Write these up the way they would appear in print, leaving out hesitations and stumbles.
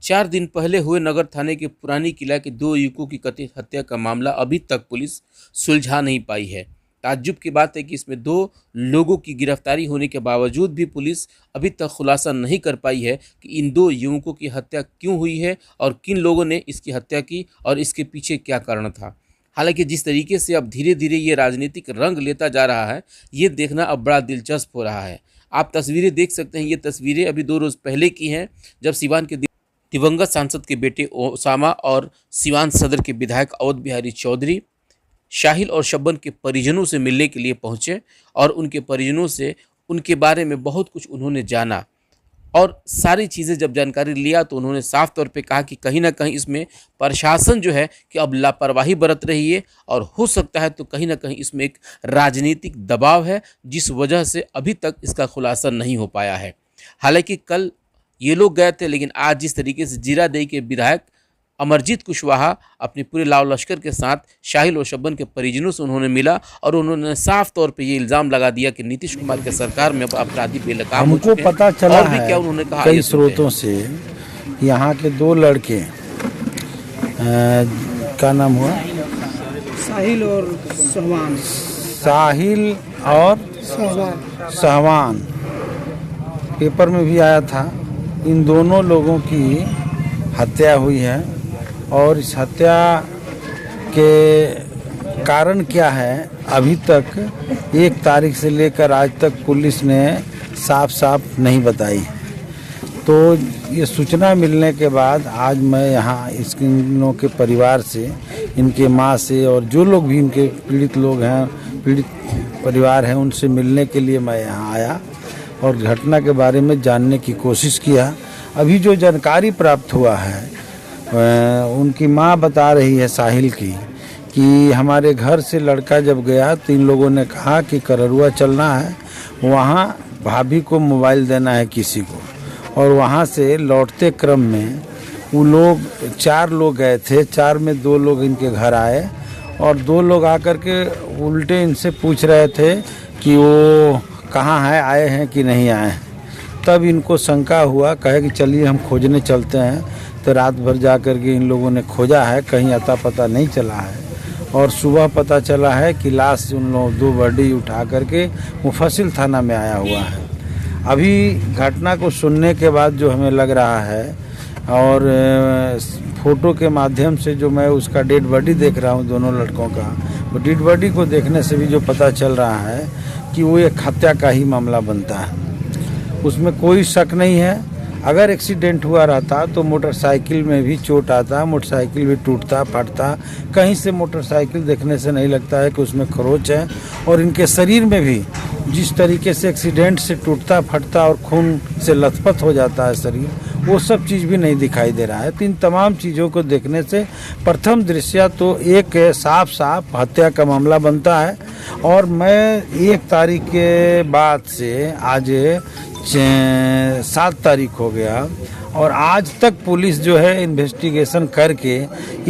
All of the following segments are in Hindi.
4 दिन पहले हुए नगर थाने के पुरानी किला के 2 युवकों की कथित हत्या का मामला अभी तक पुलिस सुलझा नहीं पाई है। ताज्जुब की बात है कि इसमें 2 लोगों की गिरफ्तारी होने के बावजूद भी पुलिस अभी तक खुलासा नहीं कर पाई है कि इन 2 युवकों की हत्या क्यों हुई है और किन लोगों ने इसकी हत्या की और इसके पीछे क्या कारण था। हालांकि जिस तरीके से अब धीरे धीरे ये राजनीतिक रंग लेता जा रहा है, ये देखना अब बड़ा दिलचस्प हो रहा है। आप तस्वीरें देख सकते हैं। ये तस्वीरें अभी 2 रोज़ पहले की हैं, जब सिवान के दिवंगत सांसद के बेटे ओसामा और सिवान सदर के विधायक अवध बिहारी चौधरी शाहिल और शब्बन के परिजनों से मिलने के लिए पहुंचे और उनके परिजनों से उनके बारे में बहुत कुछ उन्होंने जाना और सारी चीज़ें जब जानकारी लिया तो उन्होंने साफ तौर पे कहा कि कहीं ना कहीं इसमें प्रशासन जो है कि अब लापरवाही बरत रही है और हो सकता है तो कहीं ना कहीं इसमें एक राजनीतिक दबाव है, जिस वजह से अभी तक इसका खुलासा नहीं हो पाया है। हालांकि कल ये लोग गए थे, लेकिन आज जिस तरीके से जीरादेई के विधायक अमरजीत कुशवाहा अपने पूरे लाव लश्कर के साथ शाहिल और शब्बन के परिजनों से उन्होंने मिला और उन्होंने साफ तौर पे ये इल्ज़ाम लगा दिया कि नीतीश कुमार के सरकार में अपराधी बेलगाम हो चुके हैं। पता चला और भी क्या उन्होंने कहा कई स्रोतों से यहाँ के 2 लड़के क्या नाम हुआ, साहिल और सहवान। साहिल और सहवान पेपर में भी आया था। इन दोनों लोगों की हत्या हुई है और इस हत्या के कारण क्या है अभी तक 1 तारीख से लेकर आज तक पुलिस ने साफ साफ नहीं बताई। तो ये सूचना मिलने के बाद आज मैं यहाँ इन के परिवार से, इनके माँ से और जो लोग भी इनके पीड़ित लोग हैं, पीड़ित परिवार हैं, उनसे मिलने के लिए मैं यहाँ आया और घटना के बारे में जानने की कोशिश किया। अभी जो जानकारी प्राप्त हुआ है उनकी माँ बता रही है साहिल की कि हमारे घर से लड़का जब गया तो इन लोगों ने कहा कि कररुआ चलना है, वहाँ भाभी को मोबाइल देना है किसी को, और वहाँ से लौटते क्रम में वो लोग 4 लोग गए थे। 4 में 2 लोग इनके घर आए और 2 लोग आकर के उल्टे इनसे पूछ रहे थे कि वो कहाँ है, आए हैं कि नहीं आए हैं। तब इनको शंका हुआ, कहे कि चलिए हम खोजने चलते हैं। तो रात भर जा कर के इन लोगों ने खोजा है, कहीं अता पता नहीं चला है और सुबह पता चला है कि लाश उन लोगों 2 बॉडी उठा करके मुफस्सिल थाना में आया हुआ है। अभी घटना को सुनने के बाद जो हमें लग रहा है और फोटो के माध्यम से जो मैं उसका डेड बॉडी देख रहा हूँ दोनों लड़कों का, वो डेड बॉडी को देखने से भी जो पता चल रहा है कि वो एक हत्या का ही मामला बनता है। उसमें कोई शक नहीं है। अगर एक्सीडेंट हुआ रहता तो मोटरसाइकिल में भी चोट आता, मोटरसाइकिल भी टूटता फटता। कहीं से मोटरसाइकिल देखने से नहीं लगता है कि उसमें खरोच है, और इनके शरीर में भी जिस तरीके से एक्सीडेंट से टूटता फटता और खून से लथपथ हो जाता है शरीर, वो सब चीज़ भी नहीं दिखाई दे रहा है। तो इन तमाम चीज़ों को देखने से प्रथम दृश्य तो एक साफ साफ हत्या का मामला बनता है। और मैं 1 तारीख के बाद से आज 7 तारीख हो गया और आज तक पुलिस जो है इन्वेस्टिगेशन करके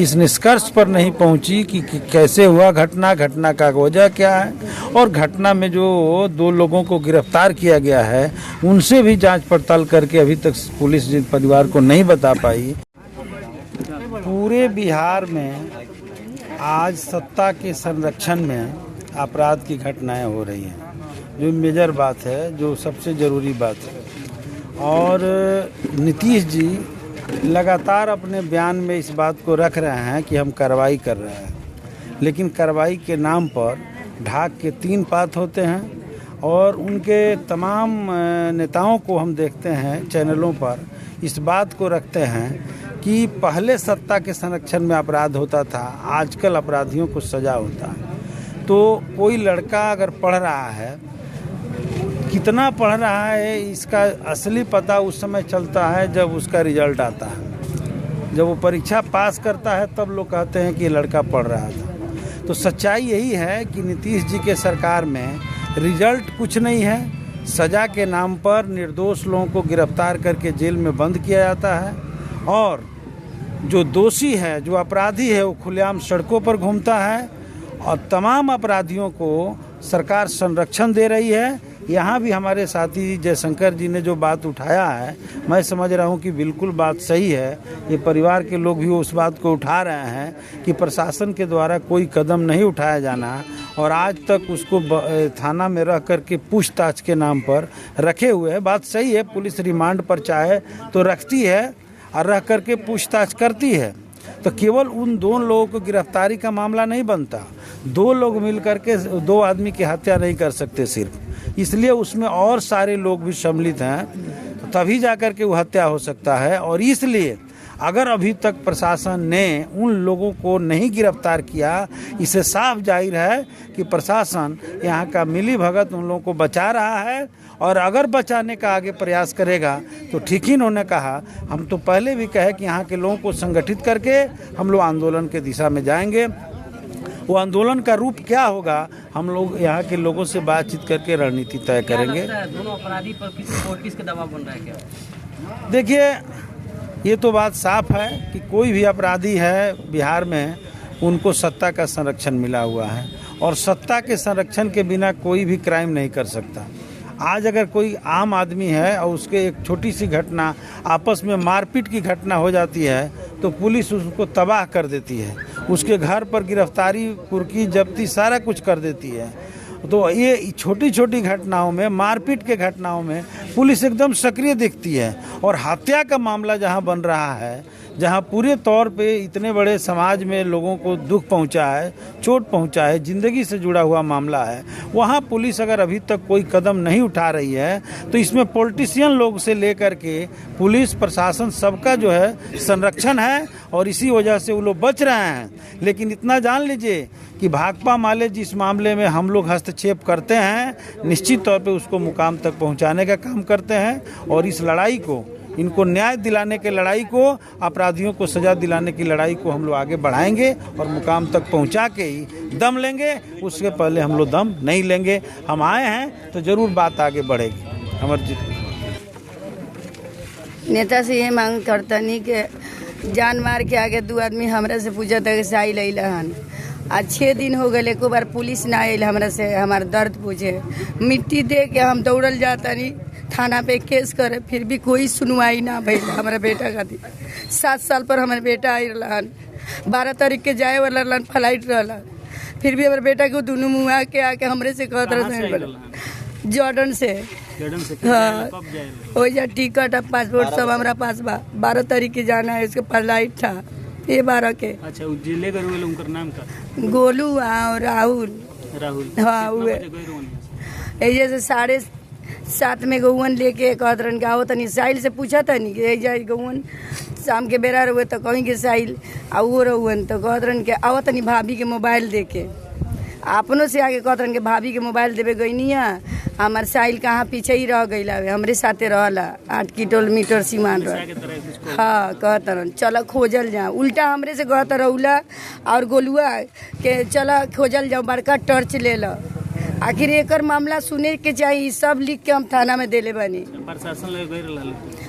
इस निष्कर्ष पर नहीं पहुंची कि कैसे हुआ घटना का वजह क्या है, और घटना में जो 2 लोगों को गिरफ्तार किया गया है उनसे भी जांच पड़ताल करके अभी तक पुलिस परिवार को नहीं बता पाई। पूरे बिहार में आज सत्ता के संरक्षण में अपराध की घटनाएं हो रही हैं, जो मेजर बात है, जो सबसे ज़रूरी बात है। और नीतीश जी लगातार अपने बयान में इस बात को रख रहे हैं कि हम कार्रवाई कर रहे हैं, लेकिन कार्रवाई के नाम पर ढाक के 3 पात होते हैं। और उनके तमाम नेताओं को हम देखते हैं चैनलों पर इस बात को रखते हैं कि पहले सत्ता के संरक्षण में अपराध होता था, आजकल अपराधियों को सज़ा होता है। तो कोई लड़का अगर पढ़ रहा है, कितना पढ़ रहा है, इसका असली पता उस समय चलता है जब उसका रिजल्ट आता है। जब वो परीक्षा पास करता है तब लोग कहते हैं कि ये लड़का पढ़ रहा था। तो सच्चाई यही है कि नीतीश जी के सरकार में रिजल्ट कुछ नहीं है, सज़ा के नाम पर निर्दोष लोगों को गिरफ्तार करके जेल में बंद किया जाता है, और जो दोषी है, जो अपराधी है, वो खुलेआम सड़कों पर घूमता है। और तमाम अपराधियों को सरकार संरक्षण दे रही है यहाँ भी हमारे साथी जयशंकर जी ने जो बात उठाया है, मैं समझ रहा हूँ कि बिल्कुल बात सही है। ये परिवार के लोग भी उस बात को उठा रहे हैं कि प्रशासन के द्वारा कोई कदम नहीं उठाया जाना, और आज तक उसको थाना में रह करके पूछताछ के नाम पर रखे हुए हैं। बात सही है, पुलिस रिमांड पर चाहे तो रखती है और रह करके पूछताछ करती है, तो केवल उन दो लोगों को गिरफ्तारी का मामला नहीं बनता। दो लोग मिल करके दो आदमी की हत्या नहीं कर सकते सिर्फ, इसलिए उसमें और सारे लोग भी सम्मिलित हैं, तभी जाकर के वो हत्या हो सकता है। और इसलिए अगर अभी तक प्रशासन ने उन लोगों को नहीं गिरफ्तार किया, इससे साफ जाहिर है कि प्रशासन यहाँ का मिली भगत उन लोगों को बचा रहा है, और अगर बचाने का आगे प्रयास करेगा तो ठीक ही इन्होंने कहा। हम तो पहले भी कहे कि यहाँ के लोगों को संगठित करके हम लोग आंदोलन के दिशा में जाएंगे। वो आंदोलन का रूप क्या होगा, हम लोग यहाँ के लोगों से बातचीत करके रणनीति तय करेंगे। दोनों अपराधी पर किसके दबाव बन रहा है क्या? देखिए, ये तो बात साफ है कि कोई भी अपराधी है बिहार में, उनको सत्ता का संरक्षण मिला हुआ है, और सत्ता के संरक्षण के बिना कोई भी क्राइम नहीं कर सकता। आज अगर कोई आम आदमी है और उसके एक छोटी सी घटना, आपस में मारपीट की घटना हो जाती है, तो पुलिस उसको तबाह कर देती है, उसके घर पर गिरफ्तारी, कुर्की, जब्ती सारा कुछ कर देती है। तो ये छोटी छोटी घटनाओं में, मारपीट के घटनाओं में पुलिस एकदम सक्रिय दिखती है। और हत्या का मामला जहां बन रहा है, जहां पूरे तौर पे इतने बड़े समाज में लोगों को दुख पहुंचा है, चोट पहुंचा है, ज़िंदगी से जुड़ा हुआ मामला है, वहां पुलिस अगर अभी तक कोई कदम नहीं उठा रही है, तो इसमें पॉलिटिशियन लोग से लेकर के पुलिस प्रशासन सबका जो है संरक्षण है, और इसी वजह से वो लोग बच रहे हैं। लेकिन इतना जान लीजिए कि भाकपा माले जिस मामले में हम लोग हस्तक्षेप करते हैं, निश्चित तौर पे उसको मुकाम तक पहुंचाने का काम करते हैं, और इस लड़ाई को, इनको न्याय दिलाने की लड़ाई को, अपराधियों को सजा दिलाने की लड़ाई को हम लोग आगे बढ़ाएंगे, और मुकाम तक पहुंचा के ही दम लेंगे। उसके पहले हम लोग दम नहीं लेंगे। हम आए हैं तो जरूर बात आगे बढ़ेगी। अमरजीत नेता से ये मांग करतनी कि जान मार के आगे दो आदमी हमरा से पूछा था कि साई लैला हन। आज 6 दिन हो गए, एको बार पुलिस ना आयल हमरा से हमार दर्द पूछे। मिट्टी दे के हम दौड़ल जाता नहीं थाना पे केस करे, फिर भी कोई सुनवाई ना भइल हमारा बेटा खातिर। 7 साल पर हमारे बेटा आई रहन, 12 तारीख के जाए वाला रहन, फ्लाइट रहन, फिर भी हमारे बेटा को दोनों मुँह के आके हमरे से कहत रहे जॉर्डन से। हाँ, हो जा टिकट अब पासपोर्ट सब हमारा पास बा। 12 तारीख के जाना है, इसके फ्लाइट था ये 12 के। अच्छा, जिले का उनका नाम का गोलू और राहुल। हाँ, हुए ऐसे से 7:30 में गौवन लेके कहत रहन गाओ तनी साहिल से पूछा तनी कि जाए गौवन शाम के बेरा रहुए तो कहीं के साहिल आओ रहुअन, तो कहत रहन के आओ तनी भाभी के मोबाइल दे के। अपनों से आगे कहत रहन के भाभी के मोबाइल देवे गई हमार साहिल कहाँ पीछे ही रह गई हमरे साथे रहला 8 किलोमीटर सीमान रह। हाँ, कहत रहन चल खोजल जाओ, उल्टा हमरे से कहत रहुला और गोलुआ के चल खोजल जाओ, बड़का टॉर्च ले लो। आखिर एकर मामला सुने के चाहिए, सब लिख के हम थाना में देले बानी। प्रशासन लगे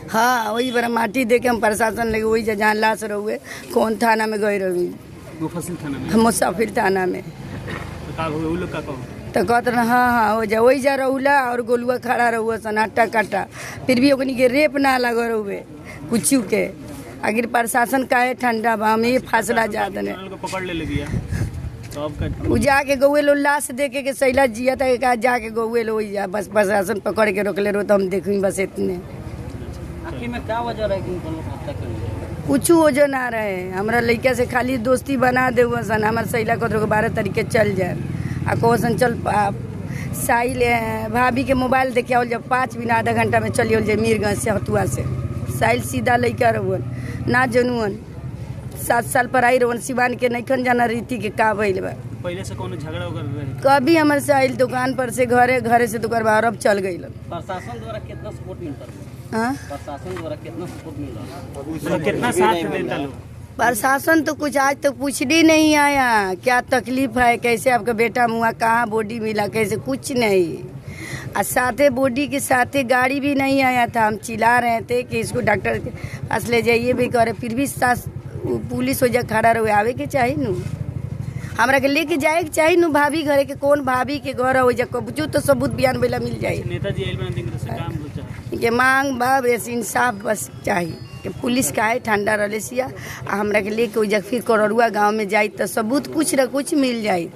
हाँ, वही बड़ा माटी दे के हम प्रशासन लगे, वही जहाँ लाश रहुए कौन थाना में गए रही, मुसाफिर थाना में। तो कहते हाँ हो जा, वही जा रहुला और गोलुआ खड़ा रहुआ सन हट्टा कट्टा, फिर भी ओकनी के रेप ना लग रहुए कुछ के। आखिर प्रशासन काहे ठंडा बा, हम ये फासला जात ने पकड़ ले लिया। उ जाके गौए लो लाश देखे के सैला जिया था का जाके गौए लो वही जा, बस प्रशासन पकड़ के रोक ले रो तो हम देखी बस इतने। आखिर में क्या वजह रहे कि उनको हत्या कर? कुछ वजह ना रहे, हमरा लड़का से खाली दोस्ती बना दे सन, हमारे सैला को 12 तारीख के चल जाए आ कहो चल साहिल भाभी के मोबाइल देखे आवल जब 5 मिनट आधा घंटा में चलिए जाए मीरगंज से हतुआ से। साहिल सीधा लड़का रहुअन ना जनुअन, 7 साल पर आई रहुअन, सिवान के नैखन जाना रीति के का भइल बा। पहले से कोनो झगड़ा रहे? कभी हमारे साहिल दुकान पर से घरे से दुकान बाहर अब चल गई। प्रशासन द्वारा कितना सपोर्ट मिलता है? हाँ, प्रशासन द्वारा कितना सपोर्ट मिला, कितना साथ देता लोग? प्रशासन तो कुछ आज तक पूछने नहीं आया, क्या तकलीफ है, कैसे आपका बेटा मुआ, कहाँ बॉडी मिला, कैसे, कुछ नहीं। और साथे बॉडी के साथे गाड़ी भी नहीं आया था। हम चिल्ला रहे थे कि इसको डॉक्टर के पास ले जाइए भी करे, फिर भी पुलिस हो जा खड़ा रहे, आवे के चाहिए नू। हमरा के लेके जाए के चाहिए नु भाभी घरे के कौन भाभी के घर हो जा कबजू तो सबूत बयान बेला मिल जाए नेताजी आइल बना दिन से काम हो चाहे के मांग बा बस इंसाफ बस चाहिए कि पुलिस का है ठंडा रलेसिया हमरा के लेके ओ जग फिर कररुआ गांव में जाई तो सबूत कुछ न कुछ मिल जाए।